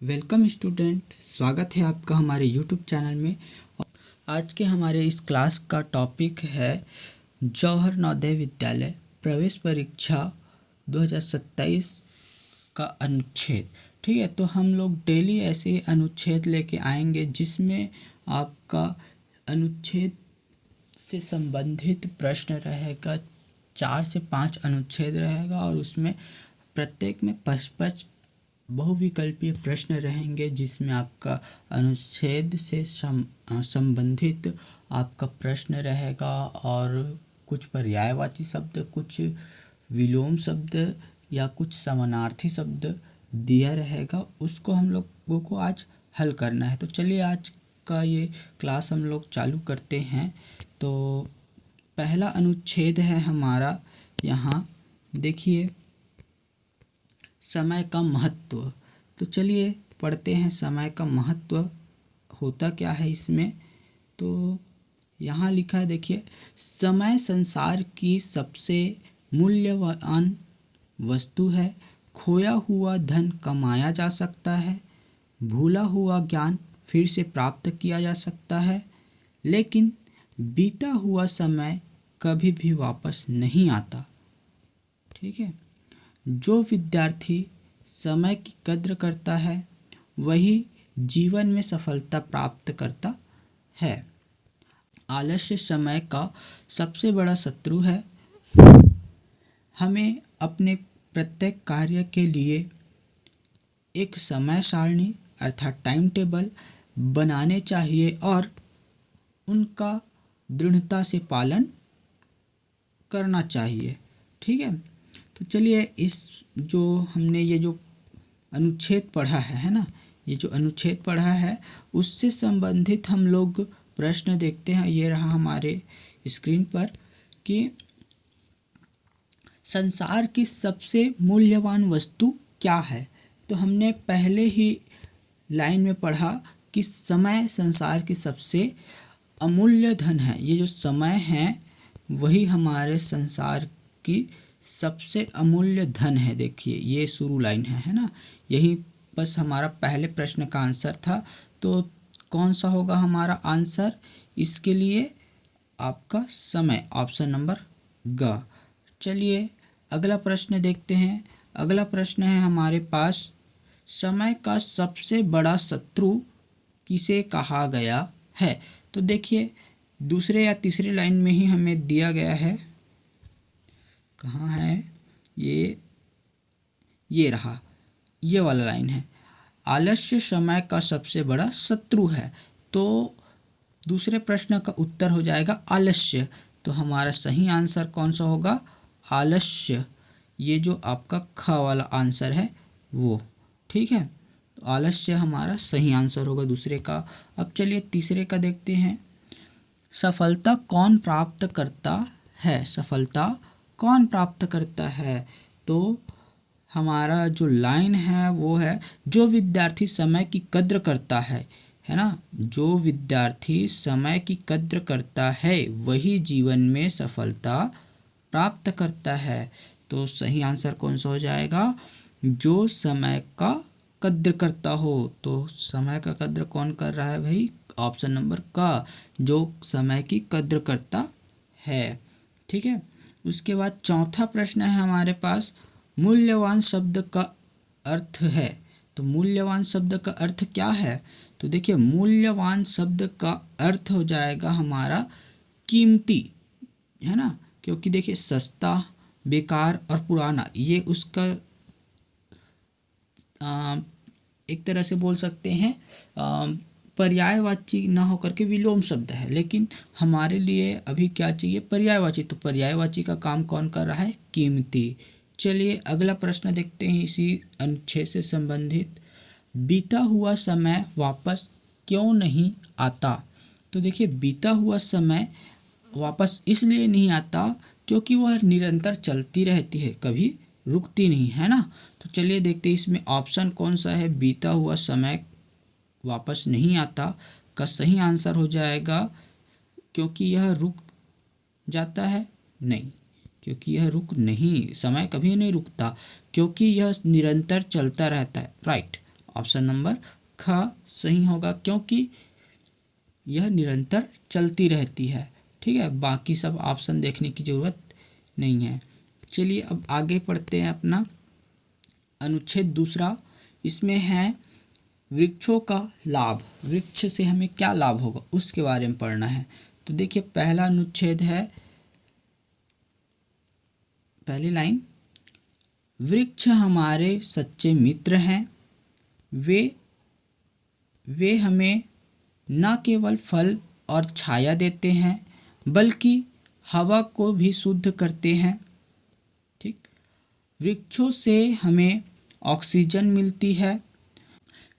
Welcome student, स्वागत है आपका हमारे यूट्यूब चैनल में। आज के हमारे इस क्लास का टॉपिक है जवाहर नवोदय विद्यालय प्रवेश परीक्षा 2027 का अनुच्छेद। ठीक है, तो हम लोग डेली ऐसे अनुच्छेद लेके आएंगे जिसमें आपका अनुच्छेद से संबंधित प्रश्न रहेगा। 4 से 5 अनुच्छेद रहेगा और उसमें प्रत्येक में 5-5 बहुविकल्पीय प्रश्न रहेंगे जिसमें आपका अनुच्छेद से संबंधित आपका प्रश्न रहेगा और कुछ पर्यायवाची शब्द, कुछ विलोम शब्द या कुछ समानार्थी शब्द दिया रहेगा। उसको हम लोगों को आज हल करना है। तो चलिए आज का ये क्लास हम लोग चालू करते हैं। तो पहला अनुच्छेद है हमारा, यहाँ देखिए, समय का महत्व। तो चलिए पढ़ते हैं समय का महत्व होता क्या है इसमें। तो यहाँ लिखा है, देखिए, समय संसार की सबसे मूल्यवान वस्तु है। खोया हुआ धन कमाया जा सकता है, भूला हुआ ज्ञान फिर से प्राप्त किया जा सकता है, लेकिन बीता हुआ समय कभी भी वापस नहीं आता। ठीक है, जो विद्यार्थी समय की कद्र करता है वही जीवन में सफलता प्राप्त करता है। आलस्य समय का सबसे बड़ा शत्रु है। हमें अपने प्रत्येक कार्य के लिए एक समय सारणी अर्थात टाइम टेबल बनाने चाहिए और उनका दृढ़ता से पालन करना चाहिए। ठीक है, तो चलिए इस जो हमने ये जो अनुच्छेद पढ़ा है ना, ये जो अनुच्छेद पढ़ा है उससे संबंधित हम लोग प्रश्न देखते हैं। ये रहा हमारे स्क्रीन पर कि संसार की सबसे मूल्यवान वस्तु क्या है। तो हमने पहले ही लाइन में पढ़ा कि समय संसार की सबसे अमूल्य धन है। ये जो समय है वही हमारे संसार की सबसे अमूल्य धन है। देखिए ये शुरू लाइन है ना, यही बस हमारा पहले प्रश्न का आंसर था। तो कौन सा होगा हमारा आंसर इसके लिए? आपका समय, ऑप्शन नंबर ग। चलिए अगला प्रश्न देखते हैं। अगला प्रश्न है हमारे पास, समय का सबसे बड़ा शत्रु किसे कहा गया है। तो देखिए दूसरे या तीसरे लाइन में ही हमें दिया गया है। कहाँ है ये रहा, ये वाला लाइन है। आलस्य समय का सबसे बड़ा शत्रु है। तो दूसरे प्रश्न का उत्तर हो जाएगा आलस्य। तो हमारा सही आंसर कौन सा होगा? आलस्य। ये जो आपका ख वाला आंसर है वो। ठीक है, तो आलस्य हमारा सही आंसर होगा दूसरे का। अब चलिए तीसरे का देखते हैं। सफलता कौन प्राप्त करता है? सफलता कौन प्राप्त करता है? तो हमारा जो लाइन है वो है, जो विद्यार्थी समय की कद्र करता है ना, जो विद्यार्थी समय की कद्र करता है वही जीवन में सफलता प्राप्त करता है। तो सही आंसर कौन सा हो जाएगा? जो समय का कद्र करता हो। तो समय का कद्र कौन कर रहा है भाई? ऑप्शन नंबर का, जो समय की कद्र करता है। ठीक है, उसके बाद चौथा प्रश्न है हमारे पास, मूल्यवान शब्द का अर्थ है। तो मूल्यवान शब्द का अर्थ क्या है? तो देखिए मूल्यवान शब्द का अर्थ हो जाएगा हमारा कीमती, है ना, क्योंकि देखिए सस्ता, बेकार और पुराना ये उसका एक तरह से बोल सकते हैं पर्यायवाची ना होकर के विलोम शब्द है। लेकिन हमारे लिए अभी क्या चाहिए? पर्यायवाची। तो पर्यायवाची का काम कौन कर रहा है? कीमती। चलिए अगला प्रश्न देखते हैं इसी अनुच्छेद से संबंधित। बीता हुआ समय वापस क्यों नहीं आता? तो देखिए बीता हुआ समय वापस इसलिए नहीं आता क्योंकि वह निरंतर चलती रहती है, कभी रुकती नहीं, है ना। तो चलिए देखते हैं इसमें ऑप्शन कौन सा है। बीता हुआ समय वापस नहीं आता का सही आंसर हो जाएगा क्योंकि यह रुक जाता है। नहीं, क्योंकि यह रुक नहीं, समय कभी नहीं रुकता क्योंकि यह निरंतर चलता रहता है। राइट, ऑप्शन नंबर ख सही होगा, क्योंकि यह निरंतर चलती रहती है। ठीक है, बाकी सब ऑप्शन देखने की ज़रूरत नहीं है। चलिए अब आगे पढ़ते हैं अपना अनुच्छेद दूसरा। इसमें है वृक्षों का लाभ। वृक्ष से हमें क्या लाभ होगा उसके बारे में पढ़ना है। तो देखिए पहला अनुच्छेद है, पहली लाइन, वृक्ष हमारे सच्चे मित्र हैं। वे हमें न केवल फल और छाया देते हैं बल्कि हवा को भी शुद्ध करते हैं। ठीक, वृक्षों से हमें ऑक्सीजन मिलती है।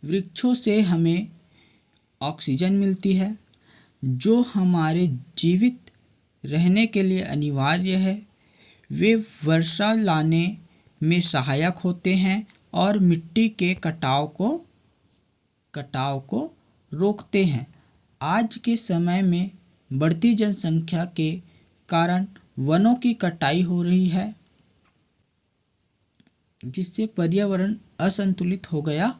वृक्षों से हमें ऑक्सीजन मिलती है जो हमारे जीवित रहने के लिए अनिवार्य है। वे वर्षा लाने में सहायक होते हैं और मिट्टी के कटाव को रोकते हैं। आज के समय में बढ़ती जनसंख्या के कारण वनों की कटाई हो रही है, जिससे पर्यावरण असंतुलित हो गया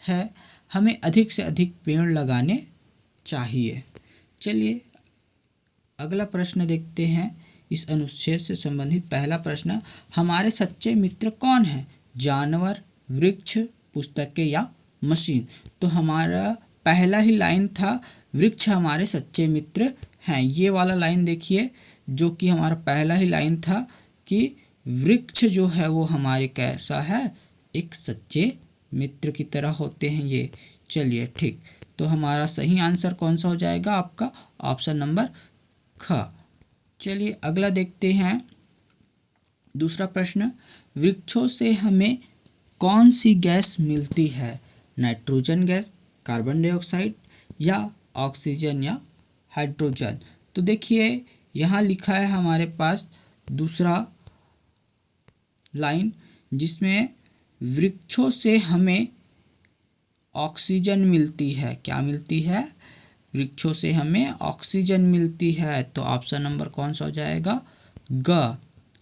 है। हमें अधिक से अधिक पेड़ लगाने चाहिए। चलिए अगला प्रश्न देखते हैं। इस अनुच्छेद से संबंधित पहला प्रश्न, हमारे सच्चे मित्र कौन हैं? जानवर, वृक्ष, पुस्तकें या मशीन? तो हमारा पहला ही लाइन था, वृक्ष हमारे सच्चे मित्र हैं। ये वाला लाइन देखिए, जो कि हमारा पहला ही लाइन था कि वृक्ष जो है वो हमारे कैसा है, एक सच्चे मित्र की तरह होते हैं ये। चलिए ठीक, तो हमारा सही आंसर कौन सा हो जाएगा आपका? ऑप्शन नंबर ख। चलिए अगला देखते हैं दूसरा प्रश्न, वृक्षों से हमें कौन सी गैस मिलती है? नाइट्रोजन गैस, कार्बन डाइऑक्साइड या ऑक्सीजन या हाइड्रोजन? तो देखिए यहाँ लिखा है हमारे पास दूसरा लाइन, जिसमें वृक्षों से हमें ऑक्सीजन मिलती है। क्या मिलती है? वृक्षों से हमें ऑक्सीजन मिलती है। तो ऑप्शन नंबर कौन सा हो जाएगा? ग।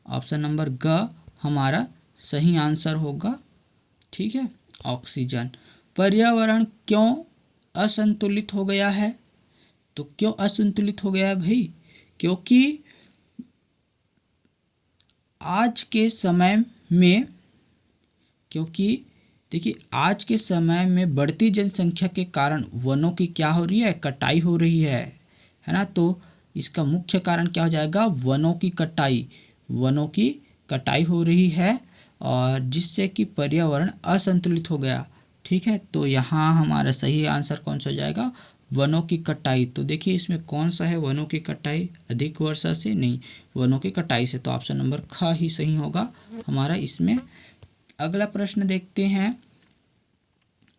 ऑप्शन नंबर ग हमारा सही आंसर होगा। ठीक है, ऑक्सीजन। पर्यावरण क्यों असंतुलित हो गया है? तो क्यों असंतुलित हो गया है भाई? क्योंकि आज के समय में बढ़ती जनसंख्या के कारण वनों की क्या हो रही है? कटाई हो रही है ना। तो इसका मुख्य कारण क्या हो जाएगा? वनों की कटाई हो रही है, और जिससे कि पर्यावरण असंतुलित हो गया। ठीक है, तो यहाँ हमारा सही आंसर कौन सा हो जाएगा? वनों की कटाई। तो देखिए इसमें कौन सा है वनों की कटाई? अधिक वर्षा से नहीं, वनों की कटाई से। तो ऑप्शन नंबर ख ही सही होगा हमारा इसमें। अगला प्रश्न देखते हैं,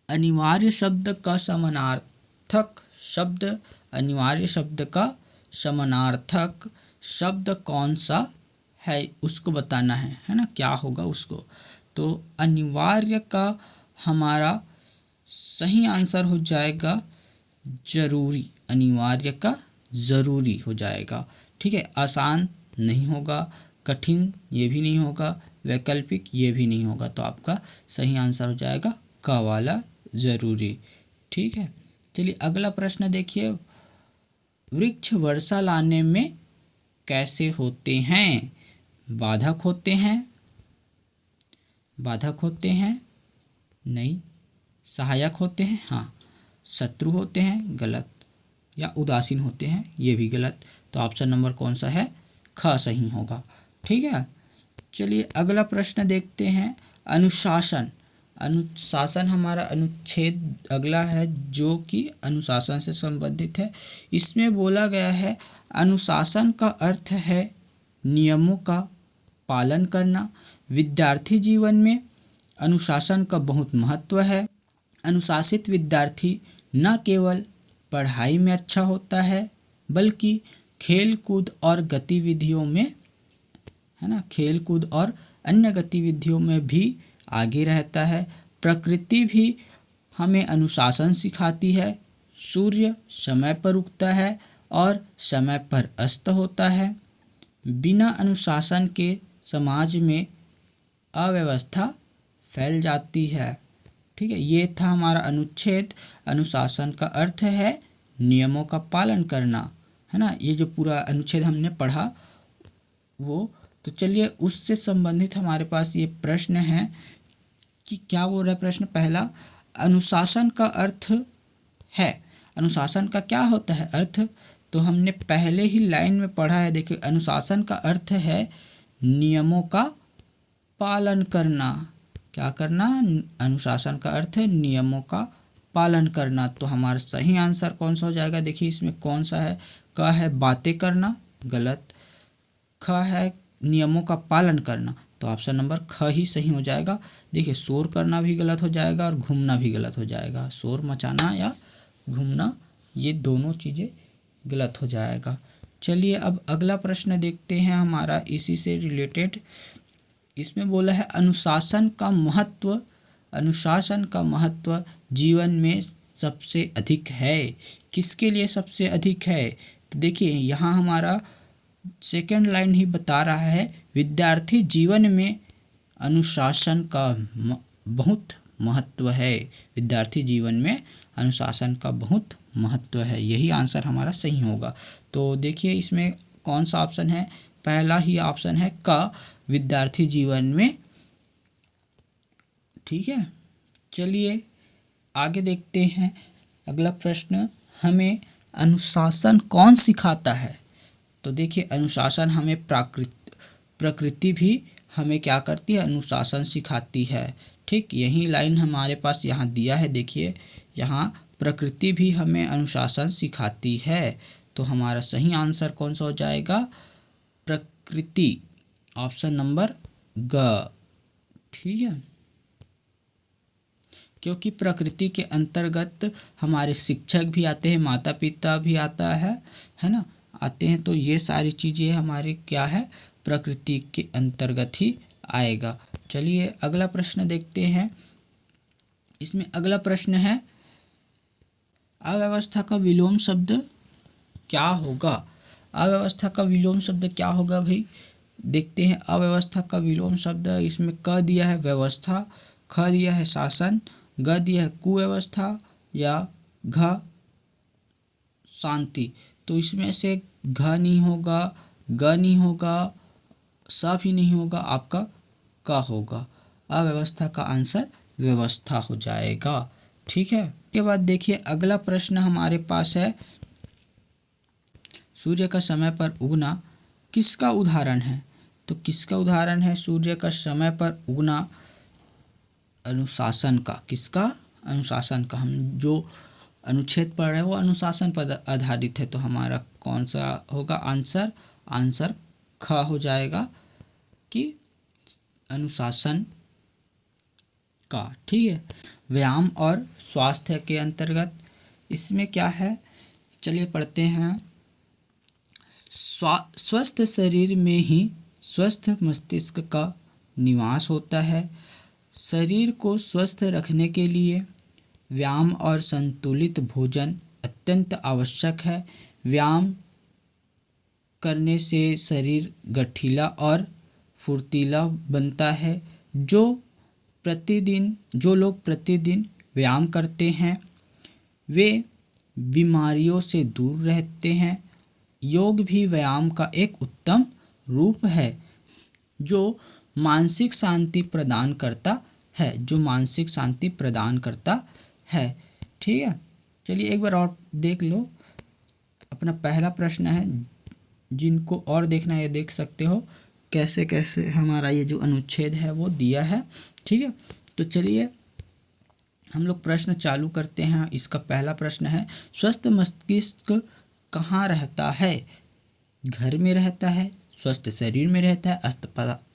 अनिवार्य शब्द का समानार्थक शब्द कौन सा है उसको बताना है ना, क्या होगा उसको। तो अनिवार्य का हमारा सही आंसर हो जाएगा जरूरी। अनिवार्य का ज़रूरी हो जाएगा। ठीक है, आसान नहीं होगा, कठिन ये भी नहीं होगा, वैकल्पिक ये भी नहीं होगा। तो आपका सही आंसर हो जाएगा क वाला, ज़रूरी। ठीक है, चलिए अगला प्रश्न देखिए, वृक्ष वर्षा लाने में कैसे होते हैं? बाधक होते हैं? नहीं। सहायक होते हैं? हाँ। शत्रु होते हैं? गलत। या उदासीन होते हैं? ये भी गलत। तो ऑप्शन नंबर कौन सा है? ख सही होगा। ठीक है, चलिए अगला प्रश्न देखते हैं, अनुशासन हमारा अनुच्छेद अगला है, जो कि अनुशासन से संबंधित है। इसमें बोला गया है, अनुशासन का अर्थ है नियमों का पालन करना। विद्यार्थी जीवन में अनुशासन का बहुत महत्व है। अनुशासित विद्यार्थी न केवल पढ़ाई में अच्छा होता है बल्कि खेलकूद और अन्य गतिविधियों में भी आगे रहता है। प्रकृति भी हमें अनुशासन सिखाती है। सूर्य समय पर उगता है और समय पर अस्त होता है। बिना अनुशासन के समाज में अव्यवस्था फैल जाती है। ठीक है, ये था हमारा अनुच्छेद। अनुशासन का अर्थ है नियमों का पालन करना, है ना। ये जो पूरा अनुच्छेद हमने पढ़ा वो, तो चलिए उससे संबंधित हमारे पास ये प्रश्न है कि क्या बोल रहा है प्रश्न पहला, अनुशासन का अर्थ है, अनुशासन का क्या होता है अर्थ, तो हमने पहले ही लाइन में पढ़ा है। देखिए, अनुशासन का अर्थ है नियमों का पालन करना। क्या करना? अनुशासन का अर्थ है नियमों का पालन करना। तो हमारा सही आंसर कौन सा हो जाएगा? देखिए इसमें कौन सा है, क है बातें करना, गलत। ख है नियमों का पालन करना, तो ऑप्शन नंबर ख ही सही हो जाएगा। देखिए, शोर करना भी गलत हो जाएगा और घूमना भी गलत हो जाएगा। शोर मचाना या घूमना, ये दोनों चीज़ें गलत हो जाएगा। चलिए अब अगला प्रश्न देखते हैं हमारा इसी से रिलेटेड। इसमें बोला है अनुशासन का महत्व, अनुशासन का महत्व जीवन में सबसे अधिक है। किसके लिए सबसे अधिक है? तो देखिए यहाँ हमारा सेकेंड लाइन ही बता रहा है, विद्यार्थी जीवन में अनुशासन का बहुत महत्व है। विद्यार्थी जीवन में अनुशासन का बहुत महत्व है, यही आंसर हमारा सही होगा। तो देखिए इसमें कौन सा ऑप्शन है? पहला ही ऑप्शन है क, विद्यार्थी जीवन में। ठीक है, चलिए आगे देखते हैं अगला प्रश्न, हमें अनुशासन कौन सिखाता है? तो देखिए अनुशासन हमें प्रकृति भी हमें क्या करती है? अनुशासन सिखाती है। ठीक, यही लाइन हमारे पास यहाँ दिया है। देखिए यहाँ प्रकृति भी हमें अनुशासन सिखाती है, तो हमारा सही आंसर कौन सा हो जाएगा? प्रकृति, ऑप्शन नंबर ग। ठीक है, क्योंकि प्रकृति के अंतर्गत हमारे शिक्षक भी आते हैं, माता पिता भी आता है ना, आते हैं। तो ये सारी चीज़ें हमारी क्या है? प्रकृति के अंतर्गत ही आएगा। चलिए अगला प्रश्न देखते हैं। इसमें अगला प्रश्न है, अव्यवस्था का विलोम शब्द क्या होगा? अव्यवस्था का विलोम शब्द क्या होगा भाई? देखते हैं। अव्यवस्था का विलोम शब्द, इसमें क दिया है व्यवस्था, ख दिया है शासन, ग दिया है कुव्यवस्था या घ शांति। तो इसमें से घ नहीं होगा, ग नहीं होगा, स भी नहीं होगा, आपका क होगा। अव्यवस्था का आंसर व्यवस्था हो जाएगा। ठीक है, उसके बाद देखिए अगला प्रश्न हमारे पास है, सूर्य का समय पर उगना किसका उदाहरण है? तो किसका उदाहरण है सूर्य का समय पर उगना? अनुशासन का। किसका? अनुशासन का। हम जो अनुच्छेद पढ़ रहे हैं वो अनुशासन पर आधारित है, तो हमारा कौन सा होगा आंसर? आंसर ख हो जाएगा कि अनुशासन का। ठीक है, व्यायाम और स्वास्थ्य के अंतर्गत इसमें क्या है, चलिए पढ़ते हैं। स्वस्थ शरीर में ही स्वस्थ मस्तिष्क का निवास होता है। शरीर को स्वस्थ रखने के लिए व्यायाम और संतुलित भोजन अत्यंत आवश्यक है। व्यायाम करने से शरीर गठीला और फुर्तीला बनता है। जो लोग प्रतिदिन व्यायाम करते हैं वे बीमारियों से दूर रहते हैं। योग भी व्यायाम का एक उत्तम रूप है जो मानसिक शांति प्रदान करता है, जो मानसिक शांति प्रदान करता है। ठीक है, चलिए एक बार और देख लो। अपना पहला प्रश्न है, जिनको और देखना है देख सकते हो कैसे कैसे हमारा ये जो अनुच्छेद है वो दिया है। ठीक है, तो चलिए हम लोग प्रश्न चालू करते हैं। इसका पहला प्रश्न है, स्वस्थ मस्तिष्क कहाँ रहता है? घर में रहता है, स्वस्थ शरीर में रहता है,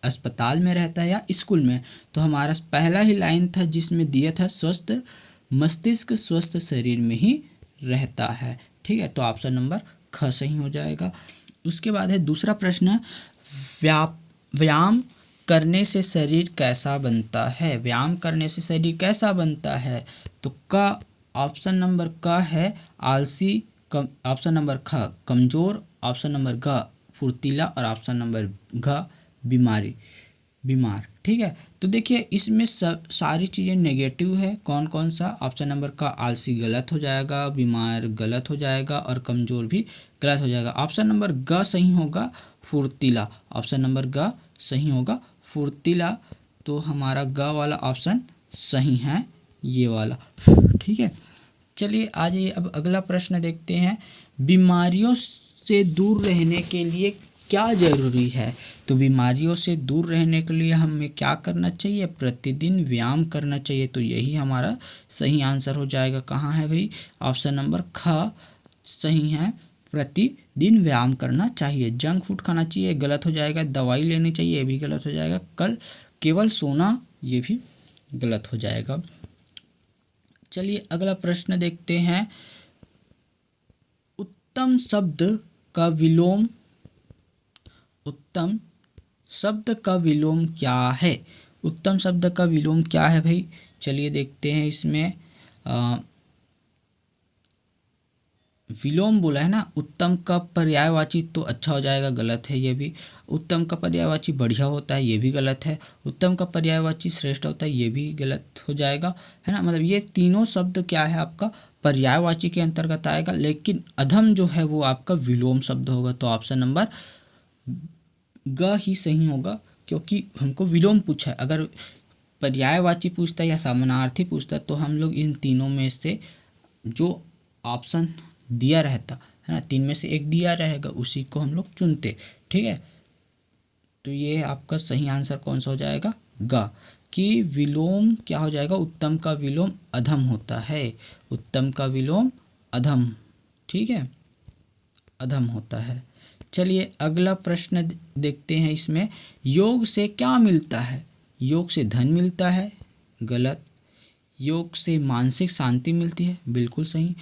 अस्पताल में रहता है या स्कूल में? तो हमारा पहला ही लाइन था जिसमें दिया था स्वस्थ मस्तिष्क स्वस्थ शरीर में ही रहता है। ठीक है, तो ऑप्शन नंबर ख सही हो जाएगा। उसके बाद है दूसरा प्रश्न, व्यायाम करने से शरीर कैसा बनता है? व्यायाम करने से शरीर कैसा बनता है? तो क, ऑप्शन नंबर क है आलसी, ऑप्शन नंबर ख कमज़ोर, ऑप्शन नंबर ग फुर्तीला और ऑप्शन नंबर घ बीमार। ठीक है। तो देखिए इसमें सब सारी चीज़ें नेगेटिव है। कौन कौन सा? ऑप्शन नंबर का आलसी गलत हो जाएगा, बीमार गलत हो जाएगा और कमज़ोर भी गलत हो जाएगा। ऑप्शन नंबर ग सही होगा, फुर्तीला। ऑप्शन नंबर ग सही होगा, फुर्तीला। तो हमारा ग वाला ऑप्शन सही है, ये वाला। ठीक है, चलिए आ जाइए अब अगला प्रश्न देखते हैं। बीमारियों से दूर रहने के लिए क्या ज़रूरी है? तो बीमारियों से दूर रहने के लिए हमें क्या करना चाहिए? प्रतिदिन व्यायाम करना चाहिए। तो यही हमारा सही आंसर हो जाएगा। कहाँ है भाई? ऑप्शन नंबर ख सही है, प्रतिदिन व्यायाम करना चाहिए। जंक फूड खाना चाहिए, गलत हो जाएगा। दवाई लेनी चाहिए, ये भी गलत हो जाएगा। केवल सोना, ये भी गलत हो जाएगा। चलिए अगला प्रश्न देखते हैं। उत्तम शब्द का विलोम क्या है? उत्तम शब्द का विलोम क्या है भाई? चलिए देखते हैं। इसमें विलोम बोला है ना। उत्तम का पर्यायवाची तो अच्छा हो जाएगा, गलत है ये भी। उत्तम का पर्यायवाची बढ़िया होता है, ये भी गलत है। उत्तम का पर्यायवाची श्रेष्ठ होता है, ये भी गलत हो जाएगा, है ना। मतलब ये तीनों शब्द क्या है? आपका पर्यायवाची के अंतर्गत आएगा। लेकिन अधम जो है वो आपका विलोम शब्द होगा। तो ऑप्शन नंबर ग ही सही होगा, क्योंकि हमको विलोम पूछा है। अगर पर्यायवाची पूछता है या समानार्थी पूछता तो हम लोग इन तीनों में से जो ऑप्शन दिया रहता है ना, 3 में से एक दिया रहेगा, उसी को हम लोग चुनते। ठीक है, तो ये आपका सही आंसर कौन सा हो जाएगा? ग, कि विलोम क्या हो जाएगा? उत्तम का विलोम अधम होता है। उत्तम का विलोम अधम, ठीक है, अधम होता है। चलिए अगला प्रश्न देखते हैं। इसमें योग से क्या मिलता है? योग से धन मिलता है, गलत। योग से मानसिक शांति मिलती है, बिल्कुल सही।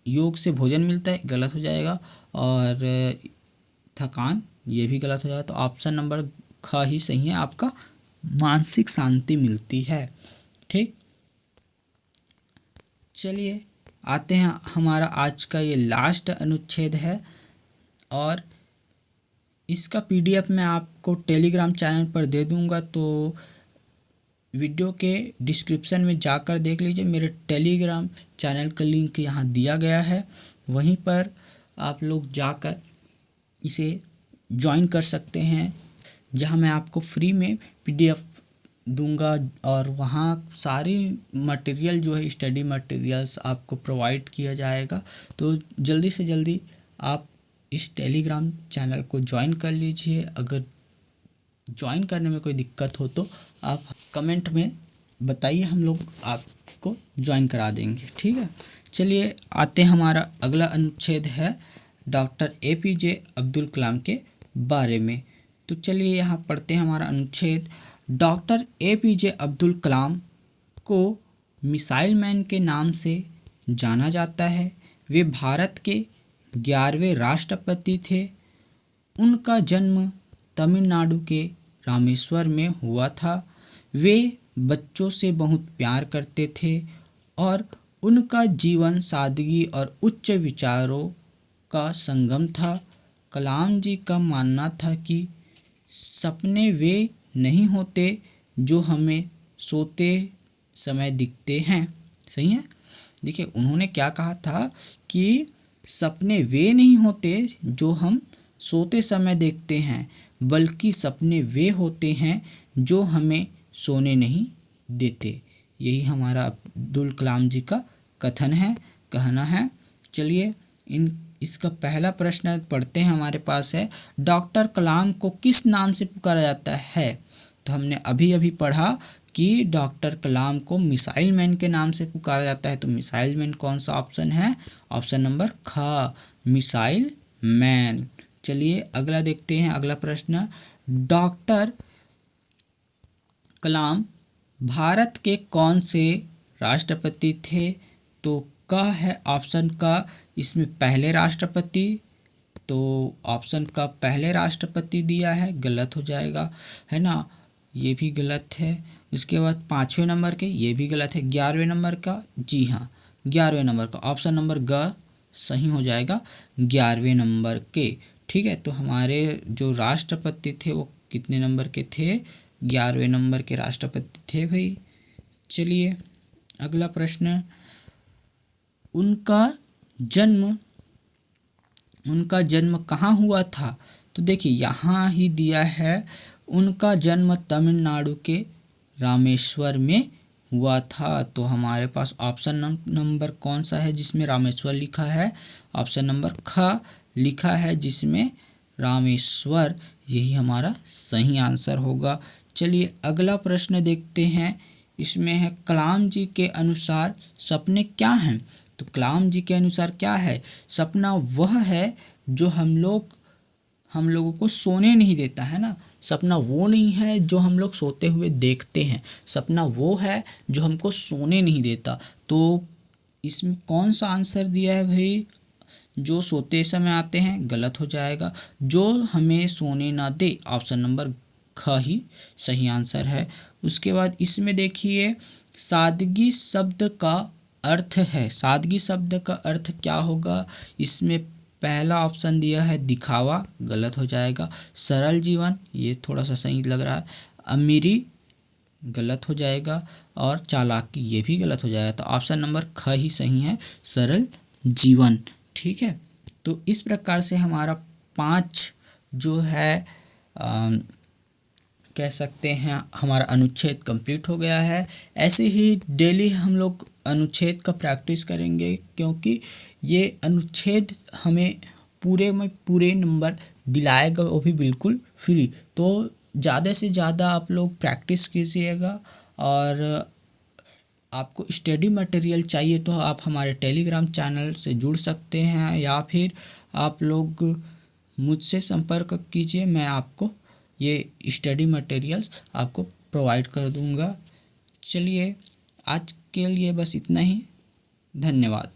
योग से भोजन मिलता है, गलत हो जाएगा। और थकान, ये भी गलत हो जाएगा। तो ऑप्शन नंबर ख ही सही है आपका, मानसिक शांति मिलती है। ठीक, चलिए आते हैं। हमारा आज का ये लास्ट अनुच्छेद है और इसका PDF मैं आपको टेलीग्राम चैनल पर दे दूंगा। तो वीडियो के डिस्क्रिप्शन में जाकर देख लीजिए। मेरे टेलीग्राम चैनल का लिंक यहाँ दिया गया है, वहीं पर आप लोग जाकर इसे ज्वाइन कर सकते हैं, जहाँ मैं आपको फ्री में PDF दूंगा और वहाँ सारी मटेरियल जो है, स्टडी मटेरियल्स आपको प्रोवाइड किया जाएगा। तो जल्दी से जल्दी आप इस टेलीग्राम चैनल को ज्वाइन कर लीजिए। अगर ज्वाइन करने में कोई दिक्कत हो तो आप कमेंट में बताइए, हम लोग आपको ज्वाइन करा देंगे। ठीक है, चलिए आते हैं। हमारा अगला अनुच्छेद है डॉक्टर APJ अब्दुल कलाम के बारे में। तो चलिए यहाँ पढ़ते हैं हमारा अनुच्छेद। डॉक्टर APJ अब्दुल कलाम को मिसाइल मैन के नाम से जाना जाता है। वे भारत के 11वें राष्ट्रपति थे। उनका जन्म तमिलनाडु के रामेश्वर में हुआ था। वे बच्चों से बहुत प्यार करते थे और उनका जीवन सादगी और उच्च विचारों का संगम था। कलाम जी का मानना था कि सपने वे नहीं होते जो हमें सोते समय दिखते हैं। सही है, देखिए उन्होंने क्या कहा था कि सपने वे नहीं होते जो हम सोते समय देखते हैं, बल्कि सपने वे होते हैं जो हमें सोने नहीं देते। यही हमारा अब्दुल कलाम जी का कथन है, कहना है। चलिए इसका पहला प्रश्न पढ़ते हैं। हमारे पास है, डॉक्टर कलाम को किस नाम से पुकारा जाता है? तो हमने अभी अभी पढ़ा कि डॉक्टर कलाम को मिसाइल मैन के नाम से पुकारा जाता है। तो मिसाइल मैन कौन सा ऑप्शन है? ऑप्शन नंबर ख, मिसाइल मैन। चलिए अगला देखते हैं। अगला प्रश्न, डॉक्टर कलाम भारत के कौन से राष्ट्रपति थे? तो क है ऑप्शन का, इसमें पहले राष्ट्रपति। तो ऑप्शन का पहले राष्ट्रपति दिया है, गलत हो जाएगा, है ना, ये भी गलत है। इसके बाद 5वें नंबर के, ये भी गलत है। 11वें नंबर का, जी हाँ 11वें नंबर का, ऑप्शन नंबर ग सही हो जाएगा, 11वें नंबर के। ठीक है, तो हमारे जो राष्ट्रपति थे वो कितने नंबर के थे? 11वें नंबर के राष्ट्रपति थे भाई। चलिए अगला प्रश्न, उनका जन्म कहाँ हुआ था? तो देखिए यहाँ ही दिया है, उनका जन्म तमिलनाडु के रामेश्वर में हुआ था। तो हमारे पास ऑप्शन नंबर कौन सा है जिसमें रामेश्वर लिखा है? ऑप्शन नंबर ख लिखा है जिसमें रामेश्वर, यही हमारा सही आंसर होगा। चलिए अगला प्रश्न देखते हैं, इसमें है कलाम जी के अनुसार सपने क्या हैं? तो कलाम जी के अनुसार क्या है? सपना वह है जो हम लोगों को सोने नहीं देता है ना। सपना वो नहीं है जो हम लोग सोते हुए देखते हैं, सपना वो है जो हमको सोने नहीं देता। तो इसमें कौन सा आंसर दिया है भाई? जो सोते समय आते हैं, गलत हो जाएगा। जो हमें सोने ना दे, ऑप्शन नंबर ख ही सही आंसर है। उसके बाद इसमें देखिए, सादगी शब्द का अर्थ है। सादगी शब्द का अर्थ क्या होगा? इसमें पहला ऑप्शन दिया है दिखावा, गलत हो जाएगा। सरल जीवन, ये थोड़ा सा सही लग रहा है। अमीरी, गलत हो जाएगा। और चालाकी, ये भी गलत हो जाएगा। तो ऑप्शन नंबर ख ही सही है, सरल जीवन। ठीक है, तो इस प्रकार से हमारा 5 जो है कह सकते हैं हमारा अनुच्छेद कंप्लीट हो गया है। ऐसे ही डेली हम लोग अनुच्छेद का प्रैक्टिस करेंगे, क्योंकि ये अनुच्छेद हमें पूरे में पूरे नंबर दिलाएगा, वो भी बिल्कुल फ्री। तो ज़्यादा से ज़्यादा आप लोग प्रैक्टिस कीजिएगा। और आपको स्टडी मटेरियल चाहिए तो आप हमारे टेलीग्राम चैनल से जुड़ सकते हैं, या फिर आप लोग मुझसे संपर्क कीजिए, मैं आपको ये स्टडी मटेरियल्स आपको प्रोवाइड कर दूंगा। चलिए आज के लिए बस इतना ही, धन्यवाद।